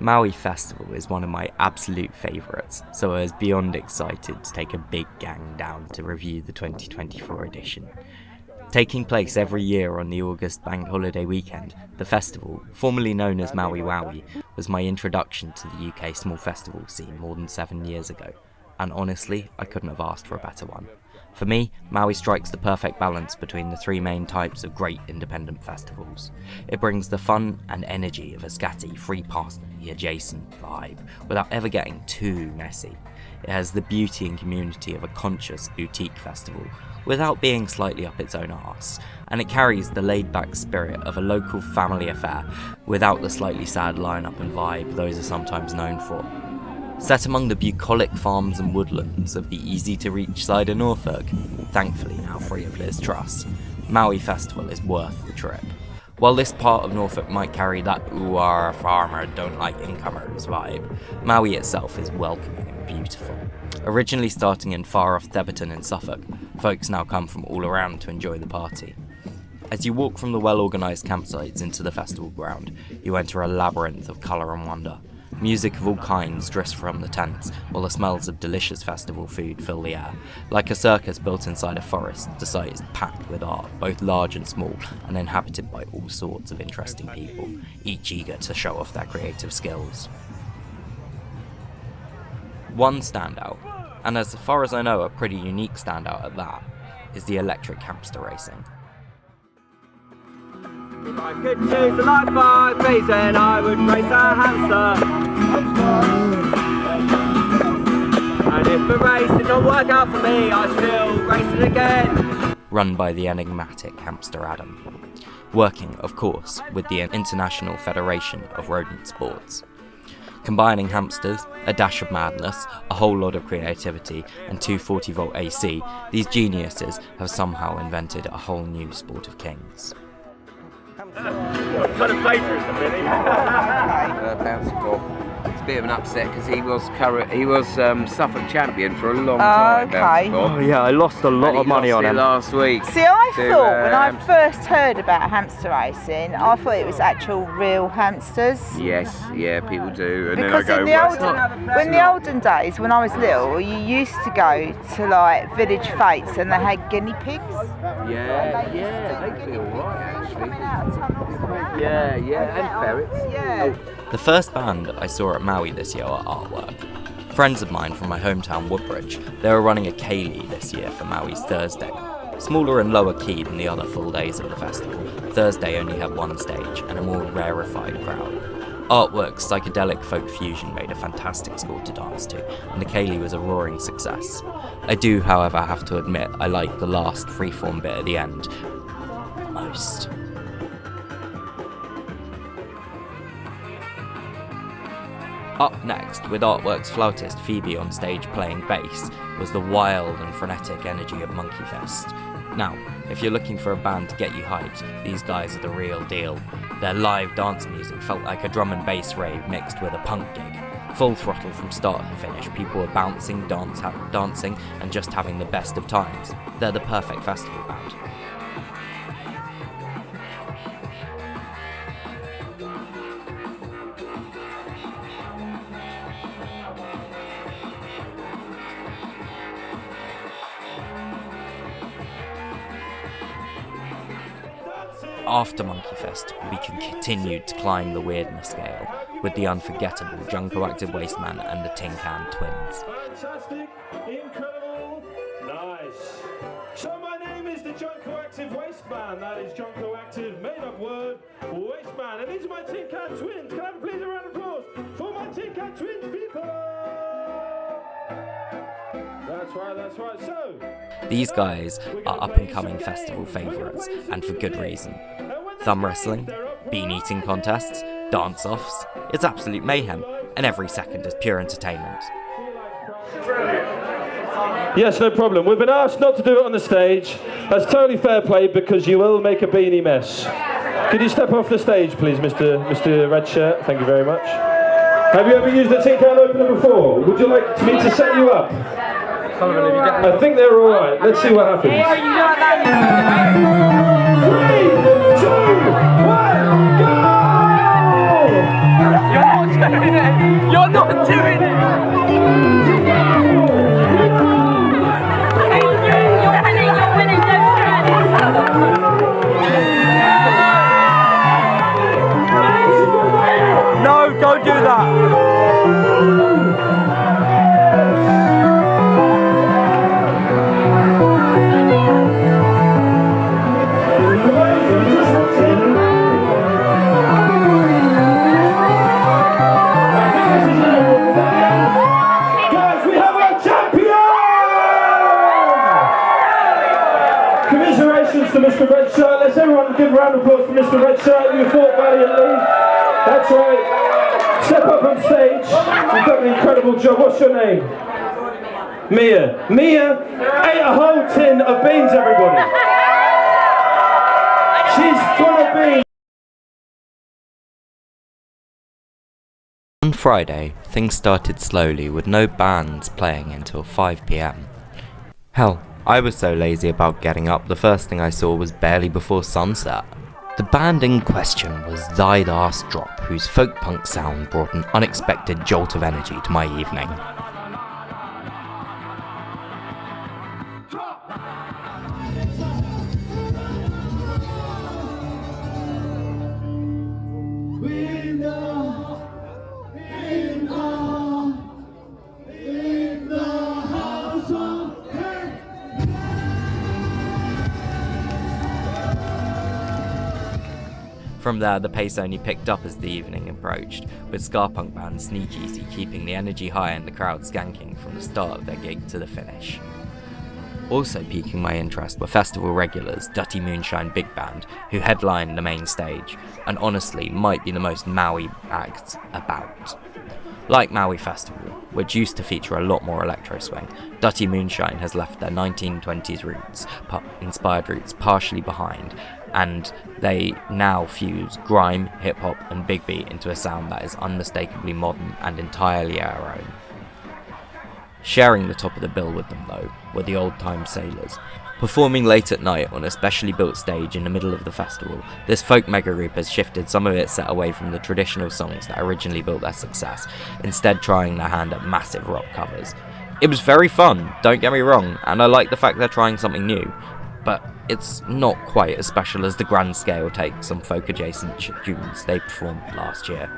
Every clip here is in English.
Maui Festival is one of my absolute favourites, so I was beyond excited to take a big gang down to review the 2024 edition. Taking place every year on the August bank holiday weekend, the festival, formerly known as Maui Wowie, was my introduction to the UK small festival scene more than 7 years ago, and honestly, I couldn't have asked for a better one. For me, Maui strikes the perfect balance between the three main types of great independent festivals. It brings the fun and energy of a scatty, free-passing, adjacent vibe, without ever getting too messy. It has the beauty and community of a conscious boutique festival, without being slightly up its own arse, and it carries the laid-back spirit of a local family affair, without the slightly sad line-up and vibe those are sometimes known for. Set among the bucolic farms and woodlands of the easy-to-reach side of Norfolk, thankfully now free of Liz Truss, Maui Festival is worth the trip. While this part of Norfolk might carry that "ooh, our farmer don't like incomers" vibe, Maui itself is welcoming and beautiful. Originally starting in far-off Theberton in Suffolk, folks now come from all around to enjoy the party. As you walk from the well-organised campsites into the festival ground, you enter a labyrinth of colour and wonder. Music of all kinds drifts from the tents, while the smells of delicious festival food fill the air. Like a circus built inside a forest, the site is packed with art, both large and small, and inhabited by all sorts of interesting people, each eager to show off their creative skills. One standout, and as far as I know a pretty unique standout at that, is the electric hamster racing. If I could choose a life I'd raise, then I would race a hamster. And if the race did not work out for me, I'd still race it again. Run by the enigmatic hamster Adam. Working, of course, with the International Federation of Rodent Sports. Combining hamsters, a dash of madness, a whole lot of creativity, and 240-volt AC, these geniuses have somehow invented a whole new sport of kings. What kind of plagiarism, really? Bouncy ball. It's a bit of an upset because he was Suffolk champion for a long time. Okay. Oh yeah, I lost a lot of money on him last week. See, I thought when I first heard about hamster racing, I thought it was actual real hamsters. Yes, yeah, people do. And Because then I in the olden days, when I was little, you used to go to like village fetes and they had guinea pigs. Yeah, they'd be alright actually. Yeah, and ferrets. Yeah. The first band I saw at Maui this year were Artwork. Friends of mine from my hometown Woodbridge, they were running a ceilidh this year for Maui's Thursday. Smaller and lower key than the other full days of the festival, Thursday only had one stage and a more rarefied crowd. Artwork's psychedelic folk fusion made a fantastic score to dance to, and the ceilidh was a roaring success. I do, however, have to admit I liked the last freeform bit at the end most. Up next, with Artwork's flautist Phoebe on stage playing bass, was the wild and frenetic energy of Monkey Fest. Now, if you're looking for a band to get you hyped, these guys are the real deal. Their live dance music felt like a drum and bass rave mixed with a punk gig. Full throttle from start to finish, people were bouncing, dancing, and just having the best of times. They're the perfect festival band. After Monkey Fest, we continued to climb the weirdness scale with the unforgettable Junko-Active Wasteman and the Tin Can Twins. Fantastic, incredible, nice. So my name is the Junko-Active Wasteman. That is Junko-Active, made-up word, Wasteman. And these are my Tin Can Twins. Can I have please a round of applause for my Tin Can Twins, people? That's right. So, these guys are up-and-coming festival favourites, and for good reason. Thumb wrestling, bean-eating contests, dance-offs, it's absolute mayhem, and every second is pure entertainment. yes, no problem. We've been asked not to do it on the stage. That's totally fair play because you will make a beanie mess. Could you step off the stage, please, Mr. Red Shirt? Thank you very much. Have you ever used a tin can opener before? Would you like me to set you up? I think they're all right. Let's see what happens. 3, 2, 1, go! You're not doing it! You're winning, No, don't do that! Guys, we have our champion! Commiserations to Mr. Red Shirt. Let's everyone give a round of applause for Mr. Red Shirt. You fought valiantly. That's right. Step up on stage. You've done an incredible job. What's your name? Mia. Mia ate a whole tin of beans, everybody. She's full of beans. On Friday, things started slowly with no bands playing until 5 PM. Hell, I was so lazy about getting up, the first thing I saw was barely before sunset. The band in question was Thy Last Drop, whose folk punk sound brought an unexpected jolt of energy to my evening. From there, the pace only picked up as the evening approached, with ska punk band Sneak Easy keeping the energy high and the crowd skanking from the start of their gig to the finish. Also piquing my interest were festival regulars Dirty Moonshine Big Band, who headlined the main stage, and honestly might be the most Maui act about. Like Maui Festival, which used to feature a lot more electro swing, Dirty Moonshine has left their 1920s roots, inspired roots partially behind, and they now fuse grime, hip-hop and big beat into a sound that is unmistakably modern and entirely our own. Sharing the top of the bill with them though, were the Old Time Sailors. Performing late at night on a specially built stage in the middle of the festival, this folk mega group has shifted some of its set away from the traditional songs that originally built their success, instead trying their hand at massive rock covers. It was very fun, don't get me wrong, and I like the fact they're trying something new, but it's not quite as special as the grand scale takes on folk adjacent tunes they performed last year.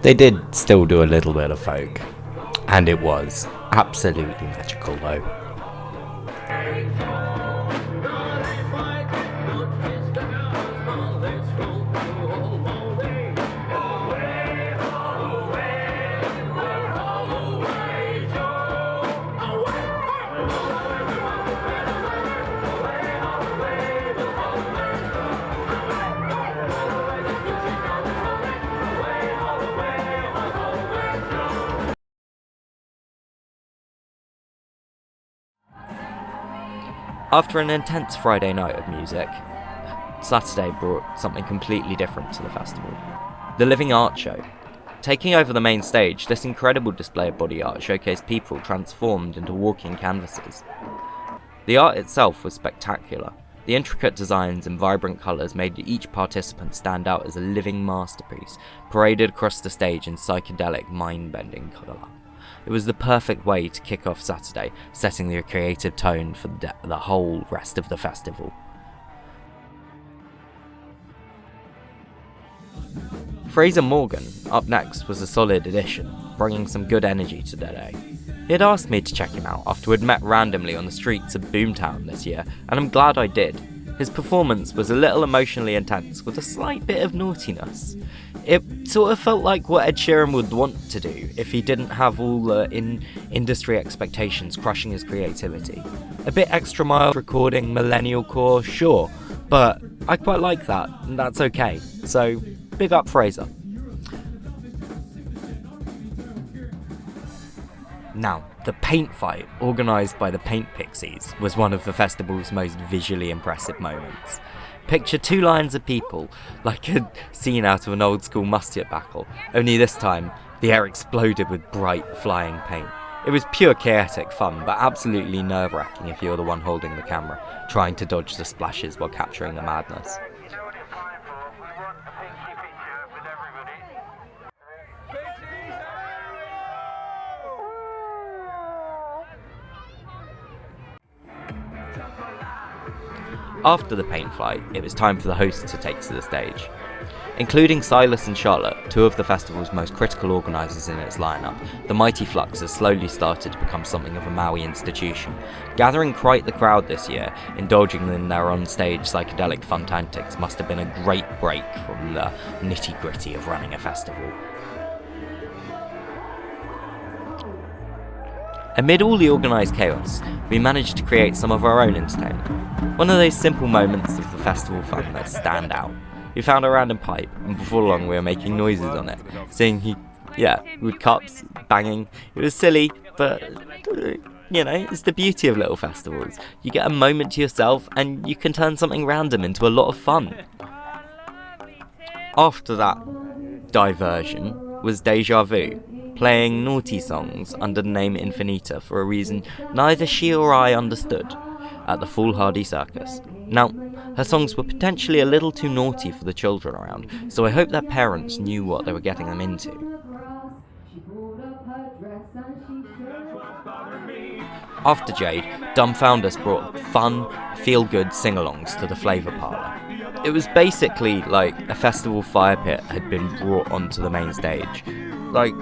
They did still do a little bit of folk, and it was absolutely magical though. After an intense Friday night of music, Saturday brought something completely different to the festival. The Living Art Show. Taking over the main stage, this incredible display of body art showcased people transformed into walking canvases. The art itself was spectacular. The intricate designs and vibrant colours made each participant stand out as a living masterpiece, paraded across the stage in psychedelic, mind-bending colour. It was the perfect way to kick off Saturday, setting the creative tone for the whole rest of the festival. Fraser Morgan, up next, was a solid addition, bringing some good energy to the day. He had asked me to check him out after we'd met randomly on the streets of Boomtown this year, and I'm glad I did. His performance was a little emotionally intense, with a slight bit of naughtiness. It sort of felt like what Ed Sheeran would want to do if he didn't have all the industry expectations crushing his creativity. A bit extra mild recording millennial core, sure, but I quite like that, and that's okay. So, big up Fraser. Now, the paint fight, organised by the Paint Pixies, was one of the festival's most visually impressive moments. Picture two lines of people, like a scene out of an old school musket battle, only this time, the air exploded with bright, flying paint. It was pure chaotic fun, but absolutely nerve-wracking if you're the one holding the camera, trying to dodge the splashes while capturing the madness. After the paint flight, it was time for the hosts to take to the stage. Including Silas and Charlotte, two of the festival's most critical organisers in its lineup, the Mighty Flux has slowly started to become something of a Maui institution, gathering quite the crowd this year. Indulging in their on-stage psychedelic fun antics must have been a great break from the nitty-gritty of running a festival. Amid all the organised chaos, we managed to create some of our own entertainment. One of those simple moments of the festival fun that stand out. We found a random pipe, and before long we were making noises on it, singing, with cups, banging. It was silly, but, it's the beauty of little festivals. You get a moment to yourself, and you can turn something random into a lot of fun. After that diversion was Deja Vu, playing naughty songs under the name Infinita for a reason neither she or I understood, at the Foolhardy Circus. Now, her songs were potentially a little too naughty for the children around, so I hope their parents knew what they were getting them into. After Jade, Dumbfounders brought fun, feel-good sing-alongs to the Flavour Parlour. It was basically like a festival fire pit had been brought onto the main stage. Like,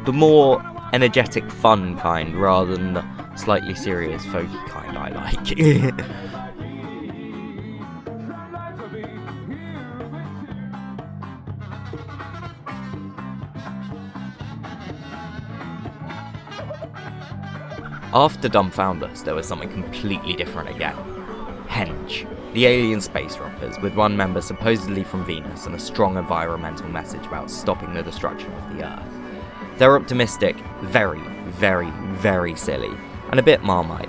the more energetic fun kind rather than the slightly serious folky kind I like. After Dumbfounders, there was something completely different again. Henge, the alien space rompers, with one member supposedly from Venus and a strong environmental message about stopping the destruction of the Earth. They're optimistic, very, very, very silly, and a bit Marmite.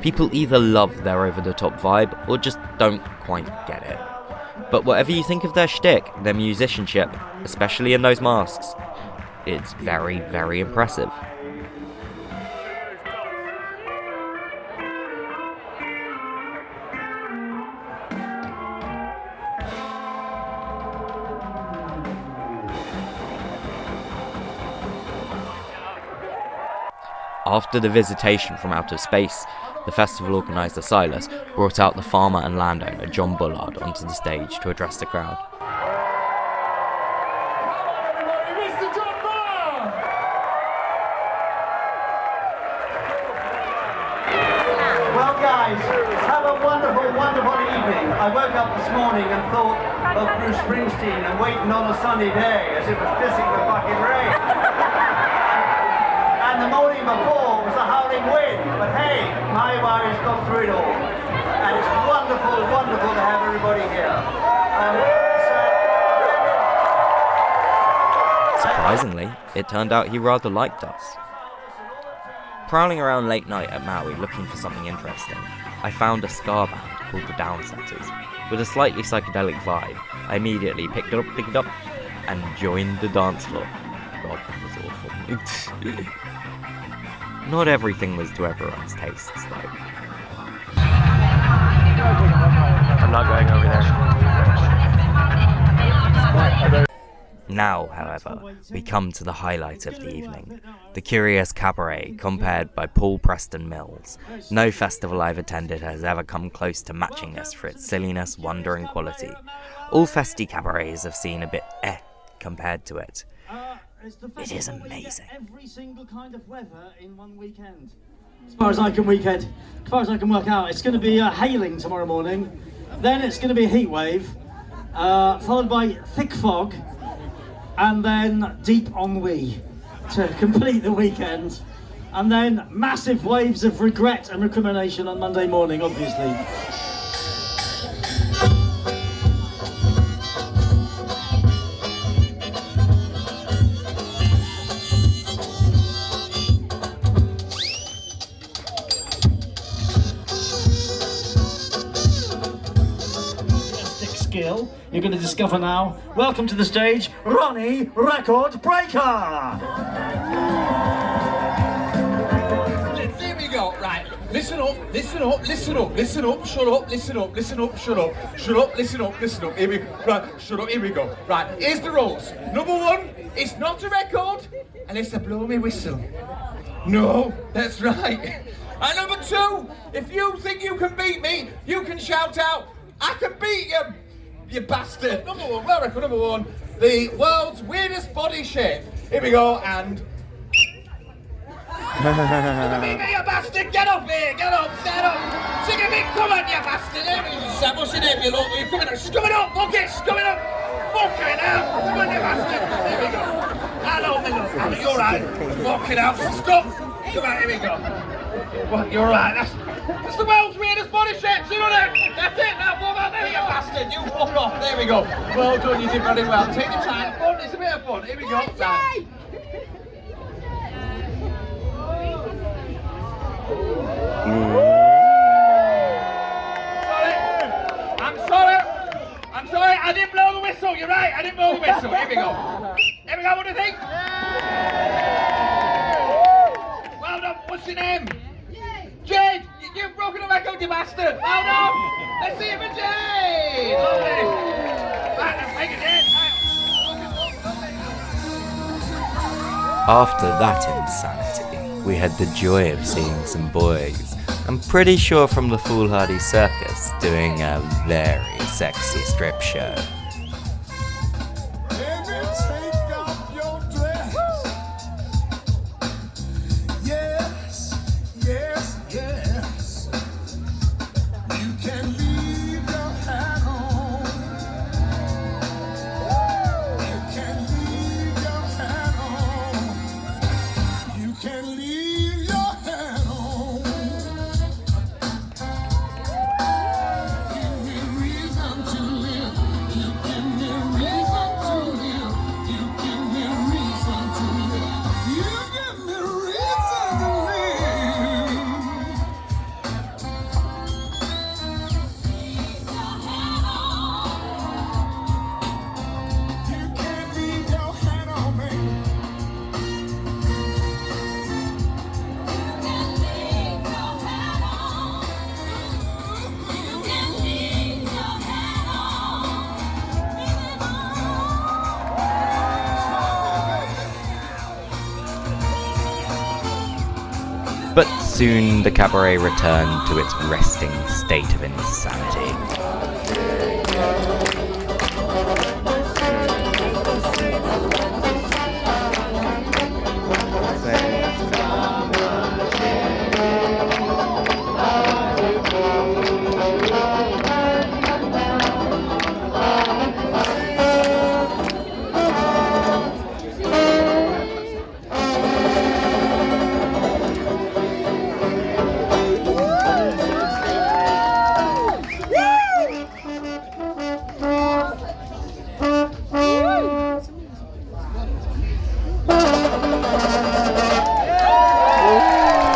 People either love their over-the-top vibe or just don't quite get it. But whatever you think of their shtick, their musicianship, especially in those masks, it's very, very impressive. After the visitation from outer space, the festival organiser Silas brought out the farmer and landowner John Bullard onto the stage to address the crowd. Well guys, have a wonderful, wonderful evening. I woke up this morning and thought of Bruce Springsteen and Waiting on a Sunny Day as it was pissing the fucking rain. And the morning before was a howling wind, but hey, my worries got through it all. And it's wonderful, wonderful to have everybody here. Surprisingly, it turned out he rather liked us. Prowling around late night at Maui looking for something interesting, I found a ska band called the Downsetters. With a slightly psychedelic vibe, I immediately picked it up, and joined the dance floor. God, that was awful. Not everything was to everyone's tastes, though. I'm not going over there. Now, however, we come to the highlight of the evening, the Curious Cabaret, compared by Paul Preston Mills. No festival I've attended has ever come close to matching this for its silliness, wonder and quality. All festy cabarets have seen a bit compared to it. It is amazing. Every single kind of weather in one weekend. As far as I can work out, it's going to be hailing tomorrow morning. Then it's going to be a heat wave, followed by thick fog, and then deep ennui to complete the weekend. And then massive waves of regret and recrimination on Monday morning, obviously. You're going to discover now. Welcome to the stage, Ronnie Record Breaker! Listen up, listen up, listen up, listen up, shut up, listen up, listen up, shut up, shut up, listen up, listen up, here we go, right, shut up, here we go. Right, here's the rules. Number one, it's not a record, and it's a blow me whistle. No, that's right. And number two, if you think you can beat me, you can shout out, I can beat you, you bastard. Number one, world record number one, the world's weirdest body shape. Here we go, and... Beat me, you bastard! Get up here! Get up! Stand up! Sing a bit! Come on, you bastard! Here we go. Sam, what's your name? You're coming up! Coming up! Fuck it! Coming up! Fucking out! Come on, you bastard! Here we go. Hello, my love. Hello, you're right. Walking out. Stop! Come on, here we go. What? You're right. That's the world's weirdest body shape. You know that? That's it. Now, go back there, you bastard. You fuck off. There we go. Well done. You did very well. Take the time. Fun. It's a bit of fun. Here we go. Right. I'm sorry, I didn't blow the whistle, you're right, I didn't blow the whistle. Here we go, what do you think? Well done, what's your name? Jade! You've broken the record, you bastard! Well done! Let's see it for Jade! Lovely! Right, let's make it Jade! After that insanity, we had the joy of seeing some boys, I'm pretty sure from the Foolhardy Circus, doing a very sexy strip show. But soon the cabaret returned to its resting state of insanity.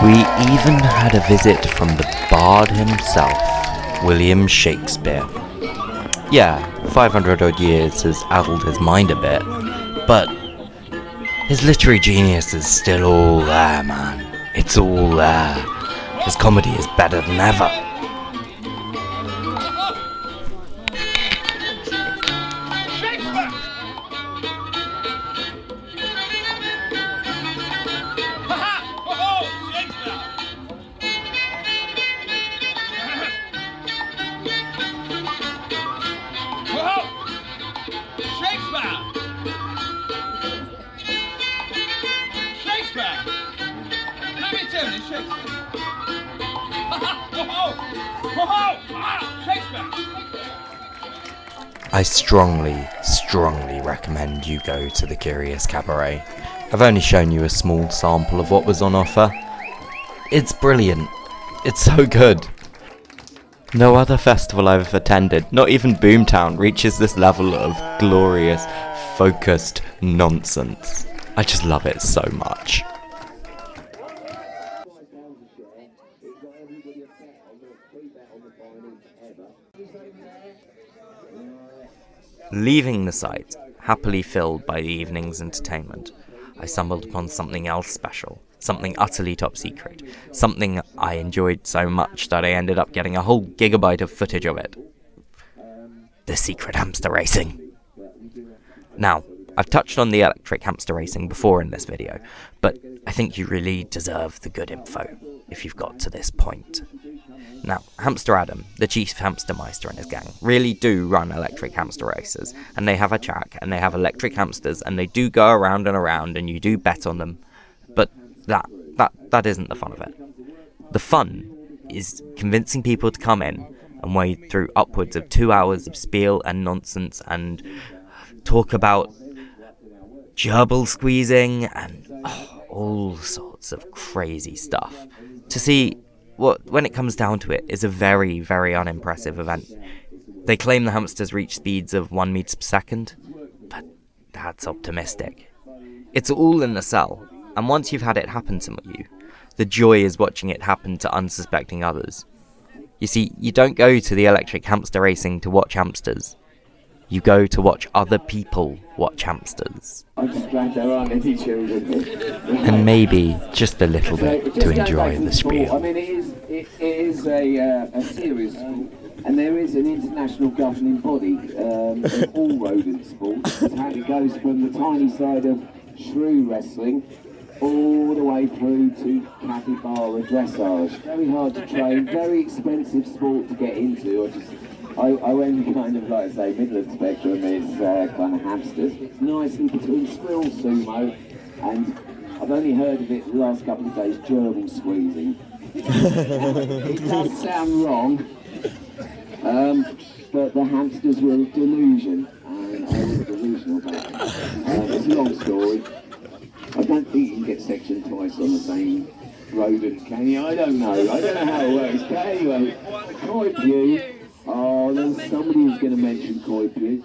We even had a visit from the bard himself, William Shakespeare. Yeah, 500 odd years has addled his mind a bit, but his literary genius is still all there, man. It's all there. His comedy is better than ever. I strongly recommend you go to the Curious Cabaret. I've only shown you a small sample of what was on offer. It's brilliant. It's so good. No other festival I've attended, not even Boomtown, reaches this level of glorious, focused nonsense. I just love it so much. Leaving the site, happily filled by the evening's entertainment, I stumbled upon something else special, something utterly top secret, something I enjoyed so much that I ended up getting a whole gigabyte of footage of it. The secret hamster racing. Now, I've touched on the electric hamster racing before in this video, but I think you really deserve the good info if you've got to this point. Now, Hamster Adam, the chief hamstermeister and his gang, really do run electric hamster races, and they have a track, and they have electric hamsters, and they do go around and around, and you do bet on them, but that isn't the fun of it. The fun is convincing people to come in and wade through upwards of 2 hours of spiel and nonsense and talk about gerbil squeezing and all sorts of crazy stuff to see what, when it comes down to it, is a very, very unimpressive event. They claim the hamsters reach speeds of 1 meter per second, but that's optimistic. It's all in the cell, and once you've had it happen to you, the joy is watching it happen to unsuspecting others. You see, you don't go to the electric hamster racing to watch hamsters. You go to watch other people watch hamsters. And maybe just a little bit to enjoy the spiel. I mean, it is a serious sport, and there is an international governing body of all rodent sports. It's how it goes from the tiny side of shrew wrestling all the way through to capybara dressage. Very hard to train, very expensive sport to get into. I went kind of, like I say, middle of the spectrum is kind of hamsters. It's nicely between squirrel sumo and I've only heard of it the last couple of days, gerbil squeezing. It does sound wrong, but the hamsters were a delusion, and I was delusional about it. It's a long story. I don't think you can get sectioned twice on the same rodent, can you? I don't know how it works, but anyway, koi pew. Oh, there's somebody who's going to mention koi pew.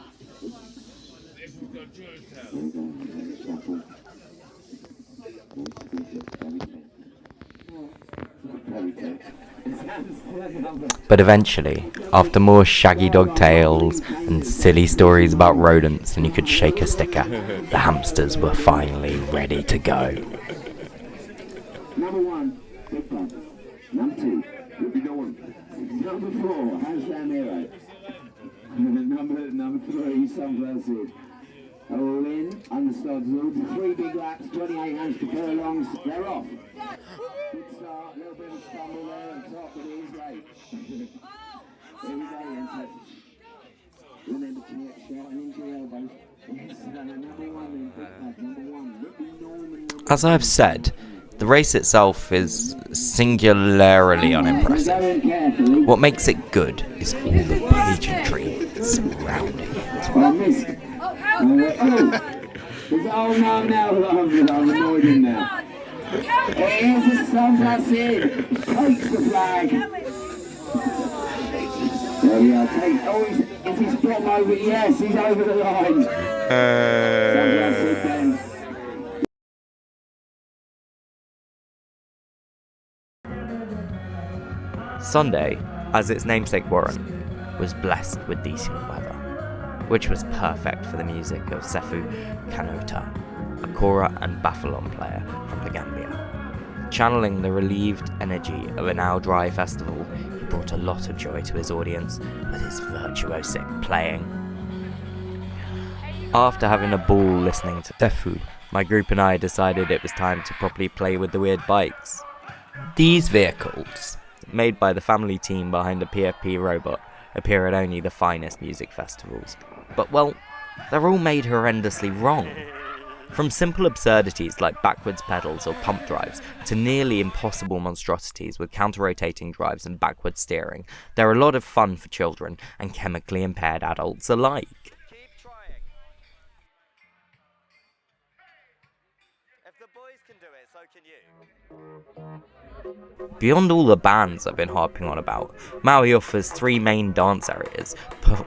But eventually, after more shaggy dog tales and silly stories about rodents than you could shake a stick at, the hamsters were finally ready to go. Number 1, big bump. Number 2, we'll be going. Number 4, hands down hero. Number 3, sunglasses. All in, understood. 3 big laps, 28 hamster furlongs. They're off. Good start, a little bit of a stumble there on top, but it is late. Here we go, Enter. Remember to get shot and into your elbows. Number 1 then, number 1. As I've said, the race itself is singularly unimpressive. What makes it good is all the pageantry surrounding it. Oh no, I'm annoyed him now. Here's the sunglasses in. Takes the flag. There we are. Is his bottom over? Yes, he's over the line. Sunglasses then. Sunday, as its namesake Warren, was blessed with decent weather, which was perfect for the music of Sefu Kanota, a kora and bafalon player from the Gambia. Channeling the relieved energy of a now dry festival, he brought a lot of joy to his audience with his virtuosic playing. After having a ball listening to Sefu, my group and I decided it was time to properly play with the weird bikes. These vehicles, made by the family team behind a PFP robot, appear at only the finest music festivals. But well, they're all made horrendously wrong. From simple absurdities like backwards pedals or pump drives to nearly impossible monstrosities with counter-rotating drives and backward steering, they're a lot of fun for children and chemically impaired adults alike. Keep trying. If the boys can do it, so can you. Beyond all the bands I've been harping on about, Maui offers 3 main dance areas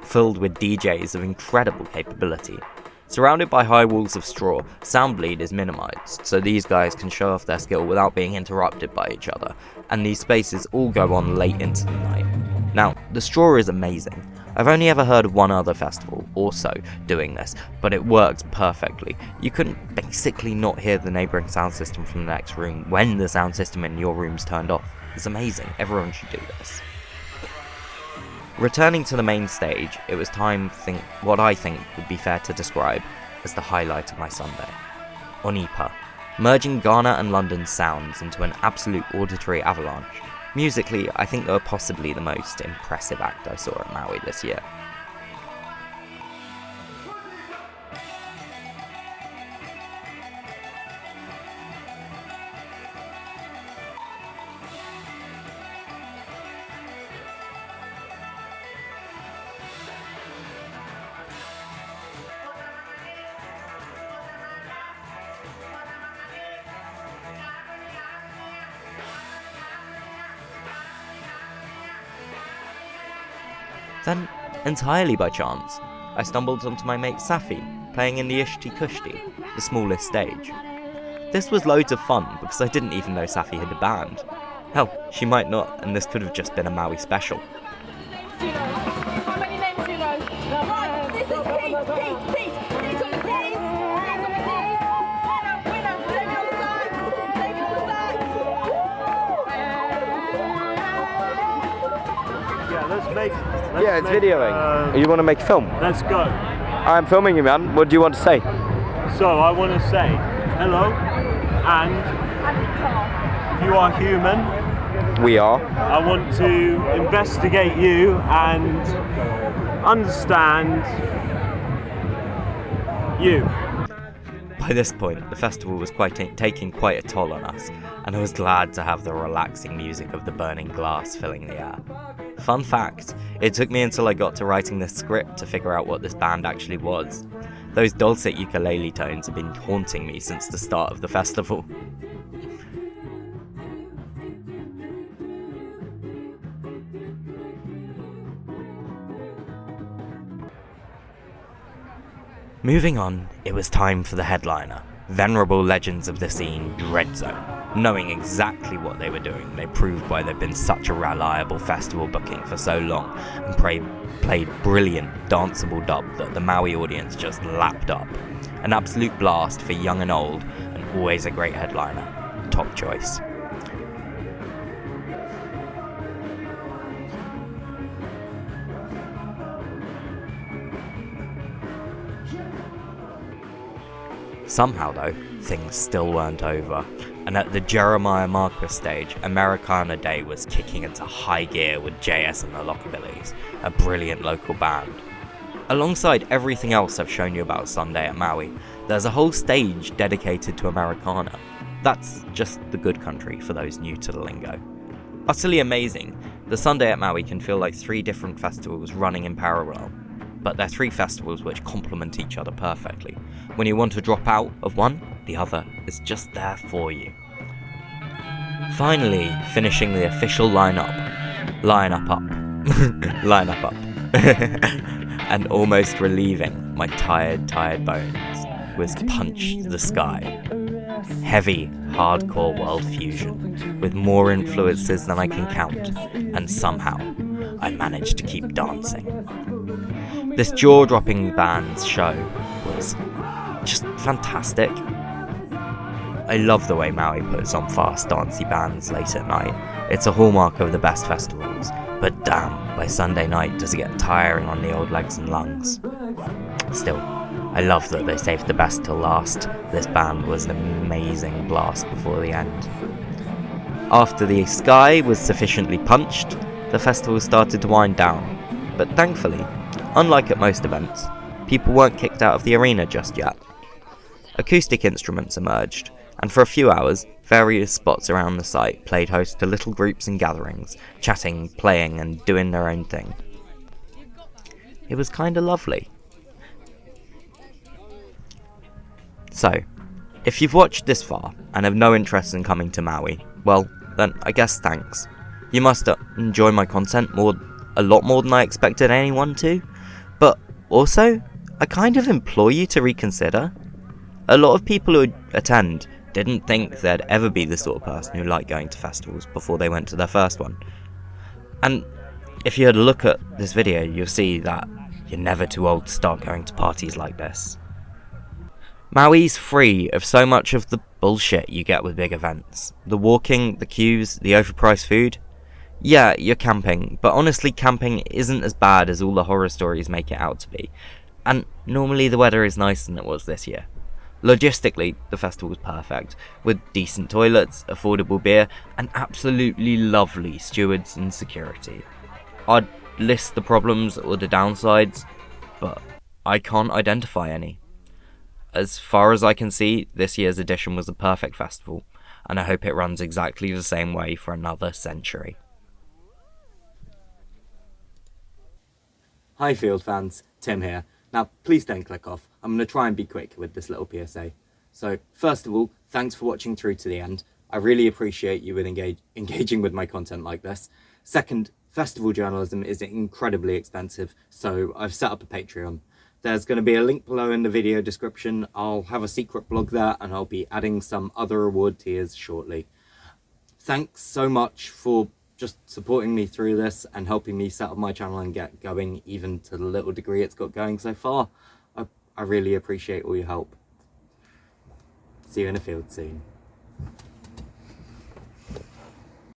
filled with DJs of incredible capability. Surrounded by high walls of straw, sound bleed is minimised, so these guys can show off their skill without being interrupted by each other, and these spaces all go on late into the night. Now, the straw is amazing. I've only ever heard of one other festival, also doing this, but it worked perfectly. You couldn't basically not hear the neighbouring sound system from the next room when the sound system in your room's turned off. It's amazing. Everyone should do this. Returning to the main stage, it was time for what I think would be fair to describe as the highlight of my Sunday. Onipa, merging Ghana and London's sounds into an absolute auditory avalanche. Musically, I think they were possibly the most impressive act I saw at Maui this year. Then, entirely by chance, I stumbled onto my mate Safi, playing in the Ishti Kushti, the smallest stage. This was loads of fun, because I didn't even know Safi had a band. Hell, she might not, and this could have just been a Maui special. How many names do you know? Right, this is Pete. Pete on the keys. Winner. Take me on the sides. Yeah, let's make. Yeah, it's videoing. You want to make a film? Let's go. I'm filming you, man. What do you want to say? So I want to say hello, and you are human. We are. I want to investigate you and understand you. By this point, the festival was taking quite a toll on us, and I was glad to have the relaxing music of the burning glass filling the air. Fun fact, it took me until I got to writing the script to figure out what this band actually was. Those dulcet ukulele tones have been haunting me since the start of the festival. Moving on, it was time for the headliner. Venerable legends of the scene, Dreadzone. Knowing exactly what they were doing, they proved why they've been such a reliable festival booking for so long, and played brilliant, danceable dub that the Maui audience just lapped up. An absolute blast for young and old, and always a great headliner. Top choice. Somehow though, things still weren't over, and at the Jeremiah Marquis stage, Americana Day was kicking into high gear with JS and the Lockabillies, a brilliant local band. Alongside everything else I've shown you about Sunday at Maui, there's a whole stage dedicated to Americana. That's just the good country for those new to the lingo. Utterly amazing, the Sunday at Maui can feel like 3 different festivals running in parallel, but they're 3 festivals which complement each other perfectly. When you want to drop out of one, the other is just there for you. Finally, finishing the official lineup up, and almost relieving my tired bones, was Punch the Sky. Heavy, hardcore world fusion, with more influences than I can count, and somehow, I managed to keep dancing. This jaw-dropping band's show was just fantastic. I love the way Maui puts on fast, dancey bands late at night. It's a hallmark of the best festivals, but damn, by Sunday night does it get tiring on the old legs and lungs. Still, I love that they saved the best till last. This band was an amazing blast before the end. After the sky was sufficiently punched, the festival started to wind down, but thankfully, unlike at most events, people weren't kicked out of the arena just yet. Acoustic instruments emerged, and for a few hours, various spots around the site played host to little groups and gatherings, chatting, playing, and doing their own thing. It was kinda lovely. So, if you've watched this far and have no interest in coming to Maui, well, then I guess thanks. You must enjoy my content a lot more than I expected anyone to, but also, I kind of implore you to reconsider. A lot of people who attend didn't think they'd ever be the sort of person who liked going to festivals before they went to their first one. And if you had a look at this video, you'll see that you're never too old to start going to parties like this. Maui's free of so much of the bullshit you get with big events. The walking, the queues, the overpriced food. Yeah, you're camping, but honestly camping isn't as bad as all the horror stories make it out to be. And normally the weather is nicer than it was this year. Logistically, the festival was perfect, with decent toilets, affordable beer, and absolutely lovely stewards and security. I'd list the problems or the downsides, but I can't identify any. As far as I can see, this year's edition was a perfect festival, and I hope it runs exactly the same way for another century. Hi Field fans, Tim here. Now please don't click off, I'm going to try and be quick with this little PSA. So first of all, thanks for watching through to the end. I really appreciate you with engaging with my content like this. Second, festival journalism is incredibly expensive, so I've set up a Patreon. There's going to be a link below in the video description. I'll have a secret blog there and I'll be adding some other reward tiers shortly. Thanks so much for just supporting me through this and helping me set up my channel and get going, even to the little degree it's got going so far. I really appreciate all your help. See you in the field soon.